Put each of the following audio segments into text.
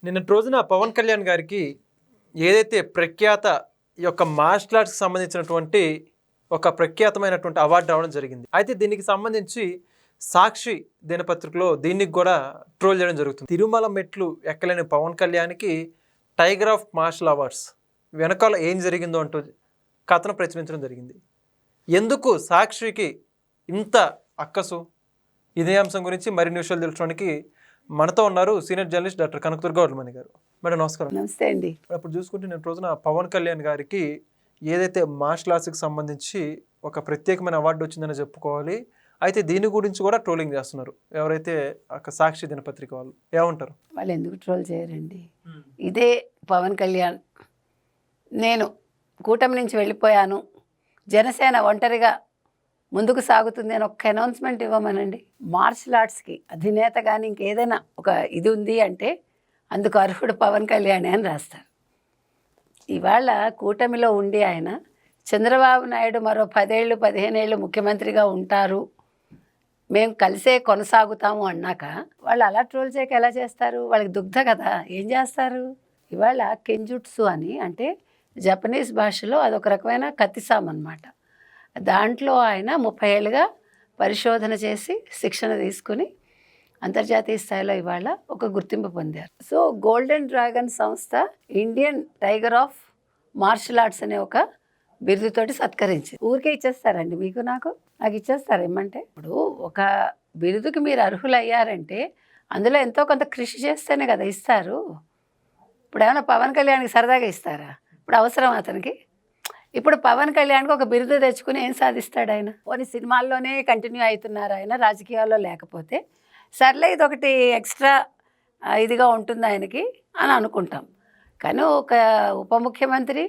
నిన్నటి రోజున పవన్ కళ్యాణ్ గారికి ఏదైతే ప్రఖ్యాత ఈ యొక్క మార్షల్ ఆర్ట్స్కి సంబంధించినటువంటి ఒక ప్రఖ్యాతమైనటువంటి అవార్డు రావడం జరిగింది. అయితే దీనికి సంబంధించి సాక్షి దినపత్రికలో దీనికి కూడా ట్రోల్ చేయడం జరుగుతుంది. తిరుమల మెట్లు ఎక్కలేని పవన్ కళ్యాణ్కి టైగర్ ఆఫ్ మార్షల్ అవార్డ్స్ వెనకాల ఏం జరిగిందో అంటూ కథను ప్రచురించడం జరిగింది. ఎందుకు సాక్షికి ఇంత అక్కసు? ఇదే అంశం గురించి మరిన్ని విషయాలు తెలుసుకోవడానికి మనతో ఉన్నారు senior journalist doctor Kanakadurga Vadlamani గారు. మేడం నమస్కారం. నమస్తే అండి. ఇప్పుడు చూసుకుంటే నేను రోజున పవన్ కళ్యాణ్ గారికి ఏదైతే మార్షల్ ఆర్ట్స్కి సంబంధించి ఒక ప్రత్యేకమైన అవార్డు వచ్చిందని చెప్పుకోవాలి. అయితే దీని గురించి కూడా ట్రోలింగ్ చేస్తున్నారు ఎవరైతే సాక్షి దినపత్రిక వాళ్ళు. ఏమంటారు? వాళ్ళు ఎందుకు ట్రోల్ చేయరండి? ఇదే పవన్ కళ్యాణ్ నేను కూటమి నుంచి వెళ్ళిపోయాను, జనసేన ఒంటరిగా ముందుకు సాగుతుంది అని ఒక్క అనౌన్స్మెంట్ ఇవ్వమనండి. మార్షల్ ఆర్ట్స్కి అధినేత కానీ ఇంకేదైనా ఒక ఇది ఉంది అంటే అందుకు అర్హుడు పవన్ కళ్యాణ్ అని రాస్తారు. ఇవాళ కూటమిలో ఉండి ఆయన చంద్రబాబు నాయుడు మరో 10 ఏళ్ళు 15 ఏళ్ళు ముఖ్యమంత్రిగా ఉంటారు, మేము కలిసే కొనసాగుతాము అన్నాక వాళ్ళు అలా ట్రోల్ చేయక ఎలా చేస్తారు? వాళ్ళకి దుగ్ధ కదా, ఏం చేస్తారు? ఇవాళ కెంజుట్సు అని అంటే జపనీస్ భాషలో అదొక రకమైన కత్తిసాం అన్నమాట. దాంట్లో ఆయన 30 ఏళ్ళుగా పరిశోధన చేసి శిక్షణ తీసుకుని అంతర్జాతీయ స్థాయిలో ఇవాళ ఒక గుర్తింపు పొందారు. సో గోల్డెన్ డ్రాగన్ సంస్థ Indian tiger of martial arts అనే ఒక బిరుదుతోటి సత్కరించింది. ఊరికే ఇచ్చేస్తారండి మీకు నాకు ఇచ్చేస్తారు ఏమంటే? ఇప్పుడు ఒక బిరుదుకి మీరు అర్హులు అయ్యారంటే అందులో ఎంతో కొంత కృషి చేస్తేనే కదా ఇస్తారు. ఇప్పుడు ఏమైనా పవన్ కళ్యాణ్కి సరదాగా ఇస్తారా? ఇప్పుడు అవసరం అతనికి? ఇప్పుడు పవన్ కళ్యాణ్కి ఒక బిరుదు తెచ్చుకుని ఏం సాధిస్తాడు ఆయన? కొన్ని సినిమాల్లోనే కంటిన్యూ అవుతున్నారు ఆయన, రాజకీయాల్లో లేకపోతే సర్లే ఇదొకటి ఎక్స్ట్రా ఇదిగా ఉంటుంది ఆయనకి అని అనుకుంటాం. కానీ ఒక ఉప ముఖ్యమంత్రి,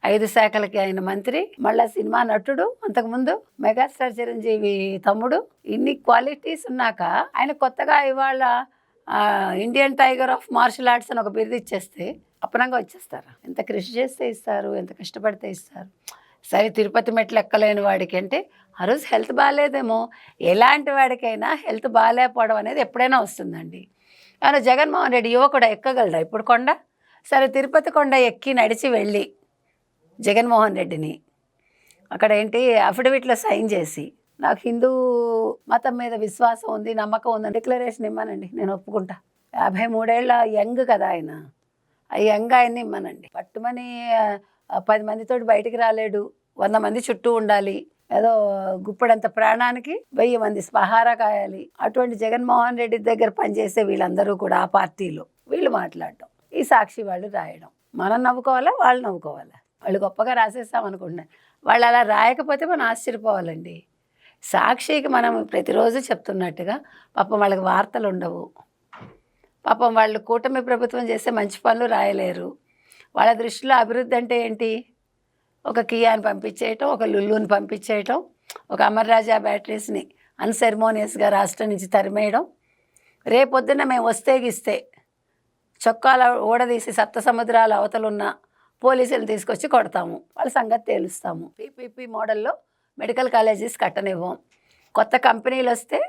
5 శాఖలకి ఆయన మంత్రి, మళ్ళీ సినిమా నటుడు, అంతకుముందు మెగాస్టార్ చిరంజీవి తమ్ముడు, ఇన్ని క్వాలిటీస్ ఉన్నాక ఆయన కొత్తగా ఇవాళ Indian tiger of martial arts అని ఒక బిరుదు ఇచ్చేస్తే అపనంగా వచ్చేస్తారా? ఎంత కృషి చేస్తే ఇస్తారు, ఎంత కష్టపడితే ఇస్తారు. సరే తిరుపతి మెట్లు ఎక్కలేని వాడికి అంటే ఆ రోజు హెల్త్ బాగాలేదేమో, ఎలాంటి వాడికైనా హెల్త్ బాగాలేకపోవడం అనేది ఎప్పుడైనా వస్తుందండి. కానీ జగన్మోహన్ రెడ్డి యువకుడు ఎక్కగలడా ఇప్పుడు కొండ? సరే తిరుపతి కొండ ఎక్కి నడిచి వెళ్ళి జగన్మోహన్ రెడ్డిని అక్కడ ఏంటి అఫిడవిట్లో సైన్ చేసి నాకు హిందూ మతం మీద విశ్వాసం ఉంది, నమ్మకం ఉందని డిక్లరేషన్ ఇమ్మనండి, నేను ఒప్పుకుంటా. 53 ఏళ్ళ యంగ్ కదా ఆయన, ఆ యంగ్ ఆయన్ని ఇమ్మనండి. పట్టుమని 10 మందితో బయటికి రాలేడు, 100 మంది చుట్టూ ఉండాలి, ఏదో గుప్పడంత ప్రాణానికి 1000 మంది స్పహారా కాయాలి. అటువంటి జగన్మోహన్ రెడ్డి దగ్గర పనిచేసే వీళ్ళందరూ కూడా ఆ పార్టీలో వీళ్ళు మాట్లాడటం, ఈ సాక్షి వాళ్ళు రాయడం, మనం నవ్వుకోవాలా వాళ్ళు నవ్వుకోవాలా? వాళ్ళు గొప్పగా రాసేస్తాం అనుకుంటున్నారు. వాళ్ళు అలా రాయకపోతే మనం ఆశ్చర్యపోవాలండి. సాక్షికి మనం ప్రతిరోజు చెప్తున్నట్టుగా పాపం వాళ్ళకి వార్తలు ఉండవు, పాపం వాళ్ళు కూటమి ప్రభుత్వం చేసే మంచి పనులు రాయలేరు. వాళ్ళ దృష్టిలో అభివృద్ధి అంటే ఏంటి? ఒక కియాని పంపించేయటం, ఒక లుల్లుని పంపించేయటం, ఒక అమర్ రాజా బ్యాటరీస్ని అన్సెరమోనియస్గా రాష్ట్రం నుంచి తరిమేయడం, రేపొద్దున మేము వస్తే గిస్తే చొక్కాల ఓడదీసి సప్త సముద్రాల అవతలున్న పోలీసులను తీసుకొచ్చి కొడతాము, వాళ్ళ సంగతి తేలుస్తాము, పీపీపీ మోడల్లో మెడికల్ కాలేజెస్ కట్టనివ్వం, కొత్త కంపెనీలు వస్తే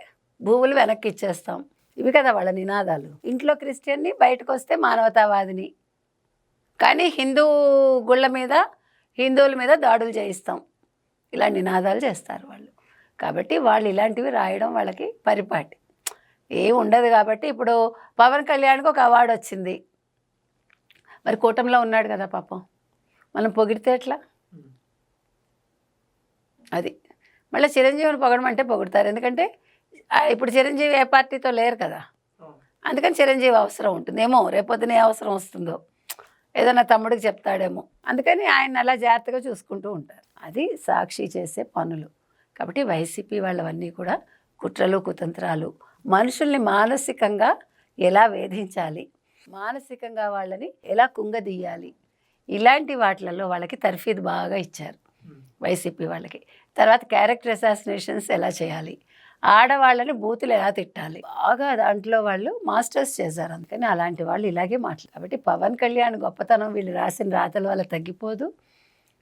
భూములు వెనక్కి ఇచ్చేస్తాం. ఇవి కదా వాళ్ళ నినాదాలు. ఇంట్లో క్రిస్టియన్ని, బయటకు వస్తే మానవతావాదిని, కానీ హిందూ గుళ్ళ మీద హిందువుల మీద దాడులు చేయిస్తాం, ఇలా నినాదాలు చేస్తారు వాళ్ళు. కాబట్టి వాళ్ళు ఇలాంటివి రాయడం వాళ్ళకి పరిపాటి, ఏం ఉండదు. కాబట్టి ఇప్పుడు పవన్ కళ్యాణ్కి ఒక అవార్డు వచ్చింది, మరి కూటమిలో ఉన్నాడు కదా పాపం, మనం పొగిడితే ఎట్లా? అది మళ్ళీ చిరంజీవిని పొగడమంటే పొగుడతారు, ఎందుకంటే ఇప్పుడు చిరంజీవి ఏ పార్టీతో లేరు కదా, అందుకని చిరంజీవి అవసరం ఉంటుందేమో, రేపొద్దున ఏ అవసరం వస్తుందో ఏదైనా తమ్ముడికి చెప్తాడేమో, అందుకని ఆయన అలా జాగ్రత్తగా చూసుకుంటూ ఉంటారు. అది సాక్షి చేసే పనులు. కాబట్టి వైసీపీ వాళ్ళవన్నీ కూడా కుట్రలు కుతంత్రాలు, మనుషుల్ని మానసికంగా ఎలా వేధించాలి, మానసికంగా వాళ్ళని ఎలా కుంగదీయాలి, ఇలాంటి వాటిలలో వాళ్ళకి తర్ఫీదు బాగా ఇచ్చారు వైసీపీ వాళ్ళకి. తర్వాత క్యారెక్టర్ అసాసినేషన్స్ ఎలా చేయాలి, ఆడవాళ్ళని బూతులు ఎలా తిట్టాలి, బాగా దాంట్లో వాళ్ళు మాస్టర్స్ చేశారు. అందుకని అలాంటి వాళ్ళు ఇలాగే మాట్లాడారు. కాబట్టి పవన్ కళ్యాణ్ గొప్పతనం వీళ్ళు రాసిన రాతల వల్ల తగ్గిపోదు,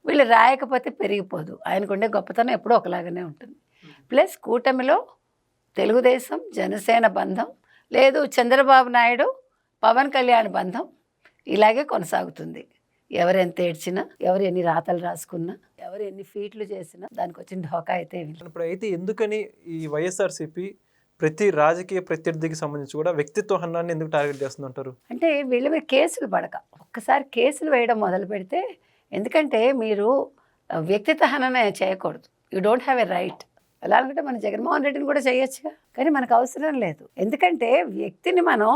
వీళ్ళు రాయకపోతే పెరిగిపోదు. ఆయనకుండే గొప్పతనం ఎప్పుడూ ఒకలాగానే ఉంటుంది. ప్లస్ కూటమిలో తెలుగుదేశం జనసేన బంధం లేదు, చంద్రబాబు నాయుడు పవన్ కళ్యాణ్ బంధం ఇలాగే కొనసాగుతుంది. ఎవరు ఎంత ఏడ్చినా, ఎవరు ఎన్ని రాతలు రాసుకున్నా, ఎవరు ఎన్ని ఫీట్లు చేసినా దానికి వచ్చిన ఢోకా అయితే ఏమీ లేదు. ఇప్పుడు అయితే ఎందుకని ఈ వైఎస్ఆర్సీపీ ప్రతి రాజకీయ ప్రత్యర్థికి సంబంధించి కూడా వ్యక్తిత్వ హననాన్ని ఎందుకు టార్గెట్ చేస్తుందంటారు? అంటే వీళ్ళ మీద కేసులు పడక ఒక్కసారి కేసులు వేయడం మొదలు పెడితే, ఎందుకంటే మీరు వ్యక్తిత్వ హనన చేయకూడదు. You don't have a right. ఎలా అనుకుంటే మన జగన్మోహన్ రెడ్డిని కూడా చేయొచ్చుగా, కానీ మనకు అవసరం లేదు. ఎందుకంటే వ్యక్తిని మనం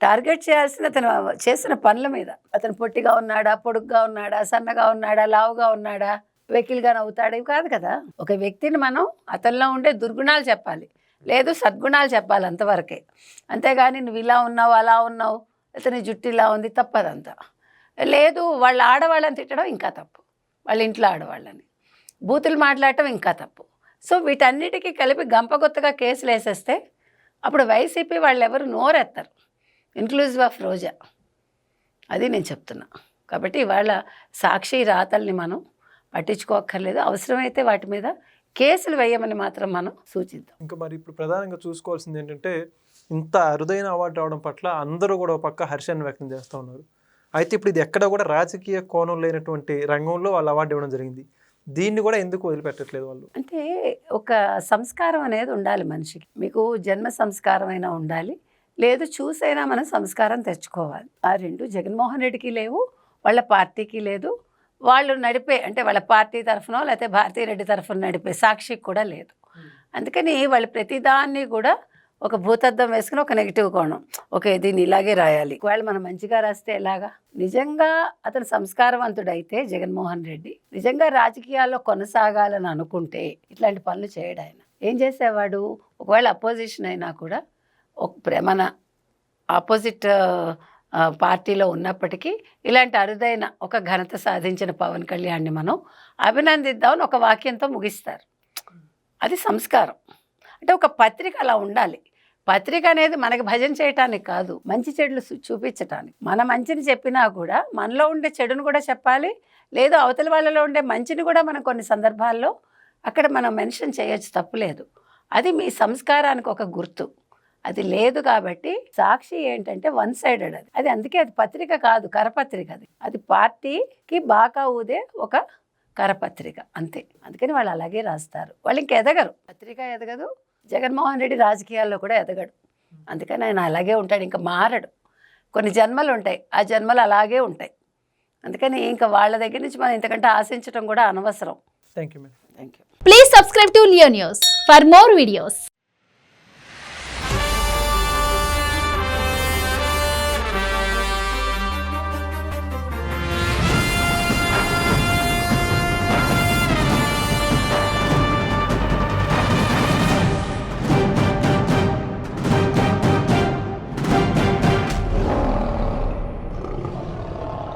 టార్గెట్ చేయాల్సిన అతను చేసిన పనుల మీద. అతను పొట్టిగా ఉన్నాడా, పొడుగ్గా ఉన్నాడా, సన్నగా ఉన్నాడా, లావుగా ఉన్నాడా, వెకిల్గా నవ్వుతాడా, ఇవి కాదు కదా. ఒక వ్యక్తిని మనం అతనిలో ఉండే దుర్గుణాలు చెప్పాలి, లేదు సద్గుణాలు చెప్పాలి, అంతవరకే. అంతేగాని నువ్వు ఇలా ఉన్నావు, అలా ఉన్నావు, అతని జుట్టు ఇలా ఉంది, తప్పదంతా. లేదు వాళ్ళ ఆడవాళ్ళని తిట్టడం ఇంకా తప్పు, వాళ్ళ ఇంట్లో ఆడవాళ్ళని బూతులు మాట్లాడటం ఇంకా తప్పు. సో వీటన్నిటికీ కలిపి గంపగొత్తగా కేసులు వేసేస్తే అప్పుడు వైసీపీ వాళ్ళు ఎవరు నోరెత్తారు, ఇన్క్లూజివ్ ఆఫ్ రోజా. అది నేను చెప్తున్నా. కాబట్టి ఇవాళ సాక్షి రాతల్ని మనం పట్టించుకోక్కర్లేదు. అవసరమైతే వాటి మీద కేసులు వేయమని మాత్రం మనం సూచిద్దాం. ఇంకా మరి ఇప్పుడు ప్రధానంగా చూసుకోవాల్సింది ఏంటంటే, ఇంత అరుదైన అవార్డు రావడం పట్ల అందరూ కూడా ఒక పక్క హర్షాన్ని వ్యక్తం చేస్తూ ఉన్నారు. అయితే ఇప్పుడు ఇది ఎక్కడ కూడా రాజకీయ కోణం లేనటువంటి రంగంలో వాళ్ళు అవార్డు ఇవ్వడం జరిగింది. దీన్ని కూడా ఎందుకు వదిలిపెట్టట్లేదు వాళ్ళు? అంటే ఒక సంస్కారం అనేది ఉండాలి మనిషికి. మీకు జన్మ సంస్కారం అయినా ఉండాలి, లేదు చూసైనా మనం సంస్కారం తెచ్చుకోవాలి. ఆ రెండు జగన్మోహన్ రెడ్డికి లేవు, వాళ్ళ పార్టీకి లేదు. వాళ్ళు నడిపే అంటే వాళ్ళ పార్టీ తరఫునో లేకపోతే భారతీరెడ్డి తరఫున నడిపే సాక్షికి కూడా లేదు. అందుకని వాళ్ళు ప్రతిదాన్ని కూడా ఒక భూతద్దం వేసుకుని ఒక నెగిటివ్ కోణం, ఓకే దీన్ని ఇలాగే రాయాలి. ఒకవేళ మనం మంచిగా రాస్తే ఎలాగా? నిజంగా అతను సంస్కారవంతుడైతే జగన్మోహన్ రెడ్డి నిజంగా రాజకీయాల్లో కొనసాగాలని అనుకుంటే ఇట్లాంటి పనులు చేయడు. ఆయన ఏం చేసేవాడు? ఒకవేళ అపోజిషన్ అయినా కూడా మన ఆపోజిట్ పార్టీలో ఉన్నప్పటికీ ఇలాంటి అరుదైన ఒక ఘనత సాధించిన పవన్ కళ్యాణ్ని మనం అభినందిద్దామని ఒక వాక్యంతో ముగిస్తారు. అది సంస్కారం. అంటే ఒక పత్రిక అలా ఉండాలి. పత్రిక అనేది మనకి భజన చేయటానికి కాదు, మంచి చెడులు చూపించటానికి. మన మంచిని చెప్పినా కూడా మనలో ఉండే చెడును కూడా చెప్పాలి, లేదు అవతల వాళ్ళలో ఉండే మంచిని కూడా మనం కొన్ని సందర్భాల్లో అక్కడ మనం మెన్షన్ చేయొచ్చు, తప్పులేదు. అది మీ సంస్కారానికి ఒక గుర్తు. అది లేదు కాబట్టి సాక్షి ఏంటంటే వన్ సైడెడ్. అది అందుకే అది పత్రిక కాదు, కరపత్రిక. అది పార్టీకి బాకా ఊదే ఒక కరపత్రిక అంతే. అందుకని వాళ్ళు అలాగే రాస్తారు. వాళ్ళు ఇంక ఎదగరు, పత్రిక ఎదగదు, జగన్మోహన్ రెడ్డి రాజకీయాల్లో కూడా ఎదగడు. అందుకని ఆయన అలాగే ఉంటాడు, ఇంకా మారడు. కొన్ని జన్మలు ఉంటాయి, ఆ జన్మలు అలాగే ఉంటాయి. అందుకని ఇంకా వాళ్ళ దగ్గర నుంచి మనం ఇంతకంటే ఆశించడం కూడా అనవసరం. Thank you madam. Thank you. Please subscribe to Leo News for more videos.